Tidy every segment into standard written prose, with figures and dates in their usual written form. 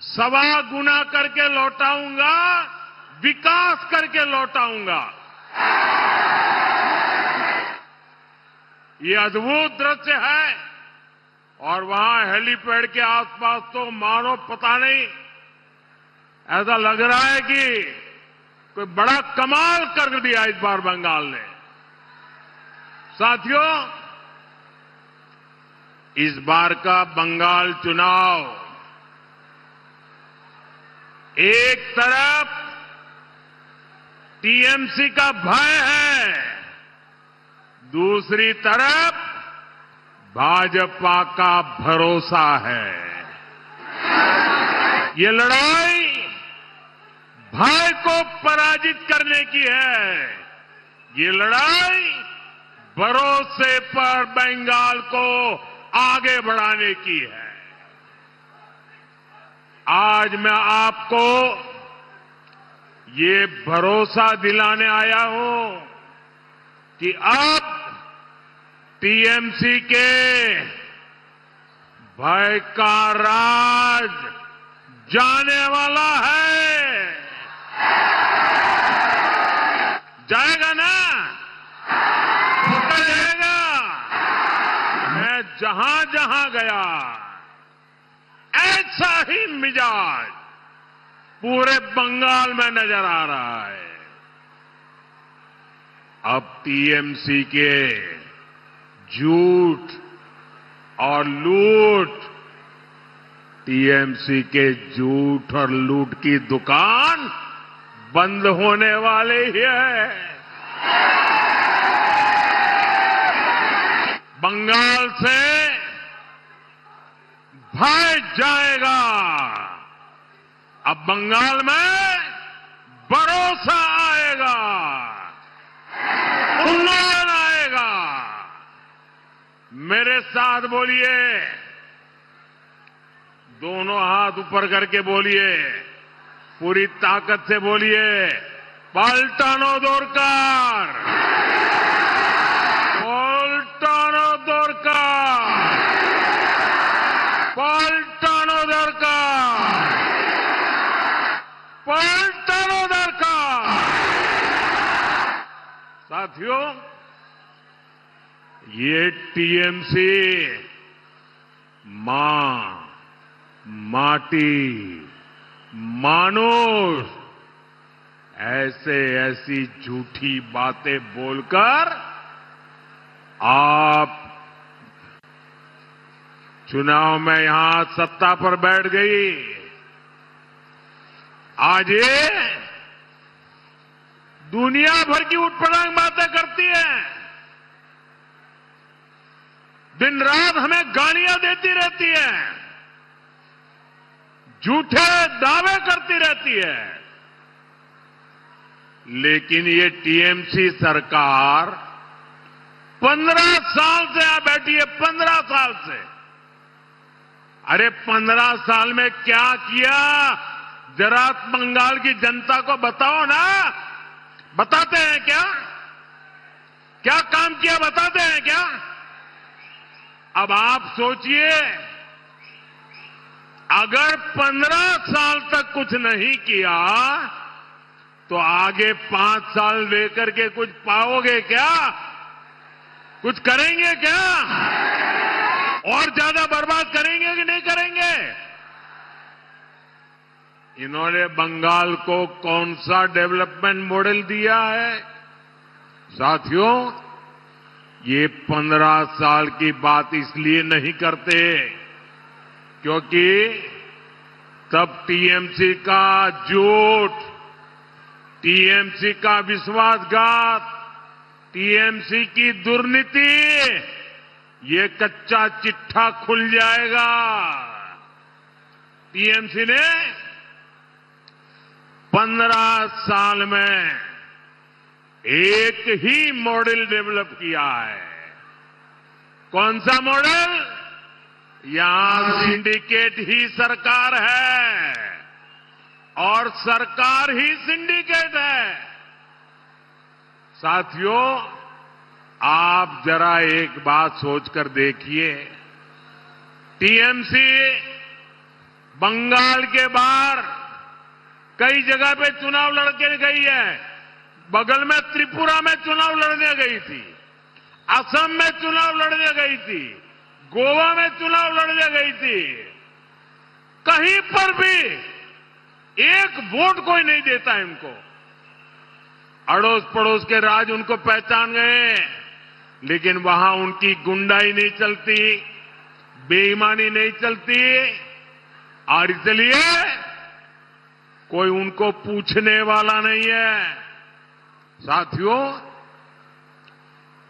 सवा गुना करके लौटाऊंगा, विकास करके लौटाऊंगा। ये अद्भुत दृश्य है और वहां हेलीपैड के आसपास तो मानो पता नहीं, ऐसा लग रहा है कि कोई बड़ा कमाल कर दिया इस बार बंगाल ने। साथियों, इस बार का बंगाल चुनाव एक तरफ टीएमसी का भय है, दूसरी तरफ भाजपा का भरोसा है। ये लड़ाई भय को पराजित करने की है। ये लड़ाई भरोसे पर बंगाल को आगे बढ़ाने की है। आज मैं आपको ये भरोसा दिलाने आया हूं कि अब टीएमसी के भय का राज जाने वाला है। जाएगा ना? पक्का जाएगा। मैं जहां जहां गया ऐसा ही मिजाज पूरे बंगाल में नजर आ रहा है। अब टीएमसी के झूठ और लूट, टीएमसी के झूठ और लूट की दुकान बंद होने वाले ही है। बंगाल से भय जाएगा। अब बंगाल में भरोसा आएगा, उन्नयन आएगा। मेरे साथ बोलिए, दोनों हाथ ऊपर करके बोलिए, पूरी ताकत से बोलिए, पाल्टानो दोरकार, पाल्टानो दोरकार, पाल्टानो दोरकार, पाल्टानो दोरकार। साथियों, ये टीएमसी मां, माटी, मानुष ऐसी झूठी बातें बोलकर आप चुनाव में यहां सत्ता पर बैठ गई। आज ये दुनिया भर की उटपटांग बातें करती है, दिन रात हमें गालियां देती रहती है, झूठे दावे करती रहती है। लेकिन ये टीएमसी सरकार 15 साल से यहां बैठी है, 15 साल से। अरे 15 साल में क्या किया, जरा बंगाल की जनता को बताओ ना। बताते हैं क्या? क्या काम किया बताते हैं क्या? अब आप सोचिए, अगर 15 साल तक कुछ नहीं किया तो आगे 5 साल लेकर के कुछ पाओगे क्या? कुछ करेंगे क्या? और ज्यादा बर्बाद करेंगे कि नहीं करेंगे? इन्होंने बंगाल को कौन सा डेवलपमेंट मॉडल दिया है? साथियों, ये 15 साल की बात इसलिए नहीं करते क्योंकि तब टीएमसी का झूठ, टीएमसी का विश्वासघात, टीएमसी की दुर्नीति, ये कच्चा चिट्ठा खुल जाएगा। टीएमसी ने 15 साल में एक ही मॉडल डेवलप किया है। कौन सा मॉडल? यहां सिंडिकेट ही सरकार है और सरकार ही सिंडिकेट है। साथियों, आप जरा एक बात सोचकर देखिए, टीएमसी बंगाल के बाहर कई जगह पे चुनाव लड़के गई है। बगल में त्रिपुरा में चुनाव लड़ने गई थी, असम में चुनाव लड़ने गई थी, गोवा में चुनाव लड़ने गई थी। कहीं पर भी एक वोट कोई नहीं देता इनको। अड़ोस पड़ोस के राज उनको पहचान गए, लेकिन वहां उनकी गुंडाई नहीं चलती, बेईमानी नहीं चलती, और इसलिए कोई उनको पूछने वाला नहीं है। साथियों,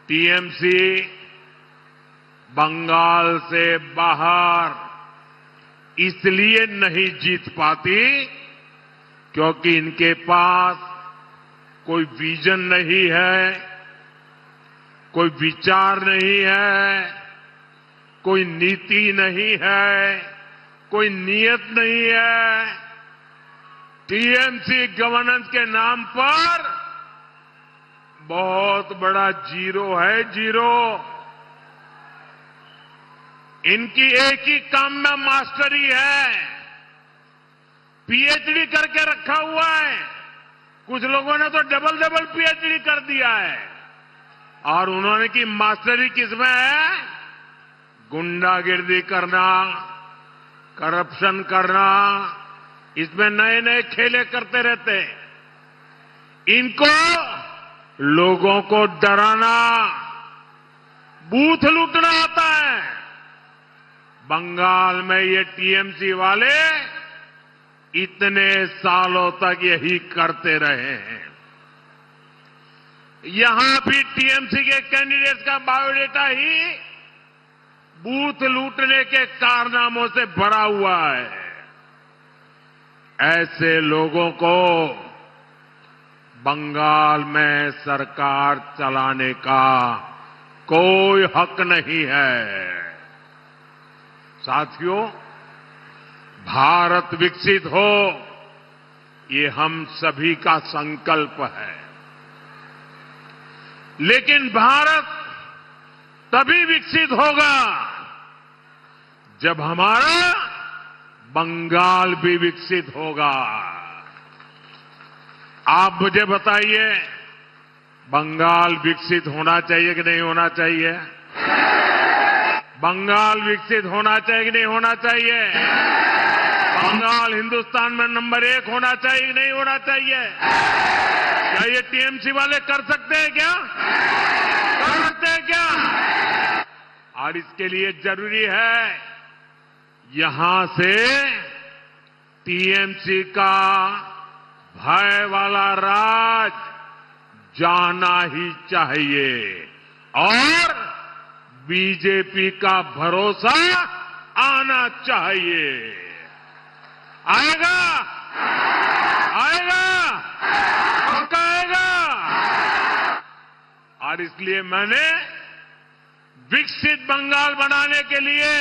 टीएमसी बंगाल से बाहर इसलिए नहीं जीत पाती क्योंकि इनके पास कोई विजन नहीं है, कोई विचार नहीं है, कोई नीति नहीं है, कोई नियत नहीं है। टीएमसी गवर्नेंस के नाम पर बहुत बड़ा जीरो है, जीरो। इनकी एक ही काम में मास्टरी है, पीएचडी करके रखा हुआ है। कुछ लोगों ने तो डबल डबल पीएचडी कर दिया है, और उन्होंने की मास्टरी किसमें है? गुंडागिर्दी करना, करप्शन करना, इसमें नए नए खेले करते रहते। इनको लोगों को डराना, बूथ लूटना आता है। बंगाल में ये टीएमसी वाले इतने सालों तक यही करते रहे हैं। यहां भी टीएमसी के कैंडिडेट्स का बायोडेटा ही बूथ लूटने के कारनामों से भरा हुआ है। ऐसे लोगों को बंगाल में सरकार चलाने का कोई हक नहीं है। साथियों, भारत विकसित हो, ये हम सभी का संकल्प है। लेकिन भारत तभी विकसित होगा जब हमारा बंगाल भी विकसित होगा। आप मुझे बताइए, बंगाल विकसित होना चाहिए कि नहीं होना चाहिए? बंगाल विकसित होना चाहिए कि नहीं होना चाहिए? बंगाल हिंदुस्तान में नंबर 1 होना चाहिए कि नहीं होना चाहिए? क्या ये टीएमसी वाले कर सकते हैं क्या? कर सकते हैं क्या? और इसके लिए जरूरी है यहां से टीएमसी का भय वाला राज जाना ही चाहिए और बीजेपी का भरोसा आना चाहिए। आएगा, आएगा, पक्का आएगा। और इसलिए मैंने विकसित बंगाल बनाने के लिए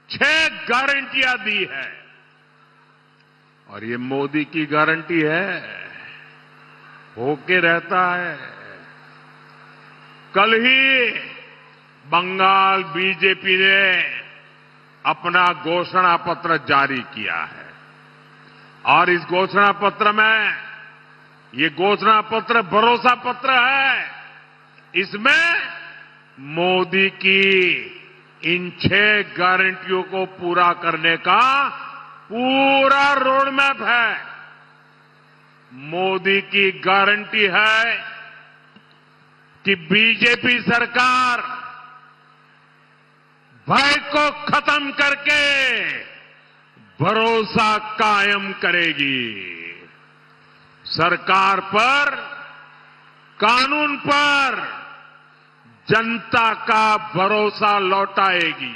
6 गारंटियां दी है, और ये मोदी की गारंटी है, होके रहता है। कल ही बंगाल बीजेपी ने अपना घोषणा पत्र जारी किया है, और इस घोषणा पत्र में, ये घोषणा पत्र भरोसा पत्र है। इसमें मोदी की इन 6 गारंटियों को पूरा करने का पूरा रोड मैप है। मोदी की गारंटी है कि बीजेपी सरकार भय को खत्म करके भरोसा कायम करेगी। सरकार पर, कानून पर जनता का भरोसा लौटाएगी।